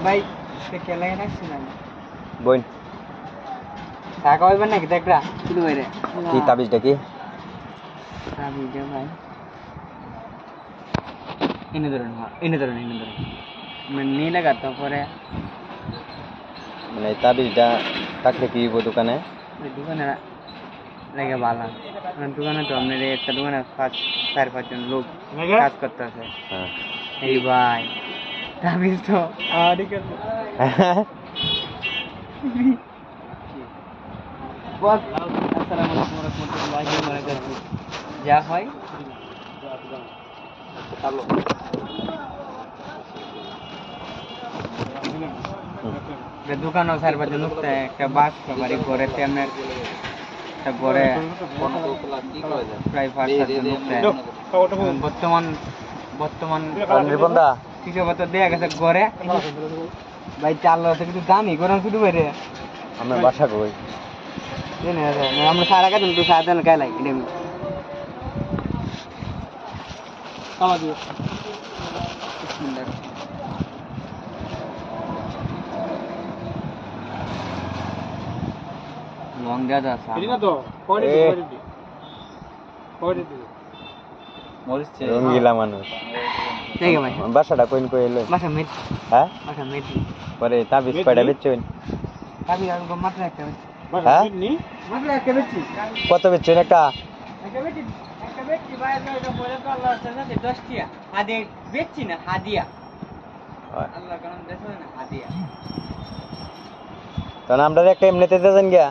ভাই খেলা রাখছি না বোন টাকা হইবে নাকি দেখরা শুরু করে কি তাবিজটা কি তাবিজটা ভাই এনে ধরুন মানে নিয়ে লাগা তারপরে মানে তাবিজটা থাকলে কি হইব দোকানে দোকানে লাগে ভালো দোকানে তো আপনার একটা দোকানে 4-5 জন লোক কাজ করতে আছে হ্যাঁ এই ভাই তাবিজ তো আমারই কাছে বস আসসালামু আলাইকুম ওয়া রাহমাতুল্লাহি ওয়া বারাকাতুহু যা হয় দোকানও 4-5 জন লোক একটা বাস বাড়ি ঘরে আপনার একটা ঘরে প্রায় 5-7 জন লোক বর্তমান বন্ধা কিছু বছর দেয়া গেছে ঘরে ভাই চাল আছে কিন্তু দামি গরম শুধু বাইরে আমার বাসা কই আমরা সারা কাজ তো সারা দিন খাই লাগে লং দেওয়া আছে রঙ্গিলা মানুষ ঠিক ভাই বাসাটা কইন কই এলো বাসা মেথি হ্যাঁ বাসা মেথি পরে তাবিজ কয়টা বেচছেন কাবি আর মাত্র একটা হ্যাঁ মাত্র একটা বেচছি কত বেচছেন একটা একটা বেচছি ভাই এটা বলে তো আল্লাহ জানে 10 টিয়া হাদিয়া বেচছি না হাদিয়া আল্লাহ কারণ দেশ না হাদিয়া তো আমরা একটা এমনিতে দেন গিয়া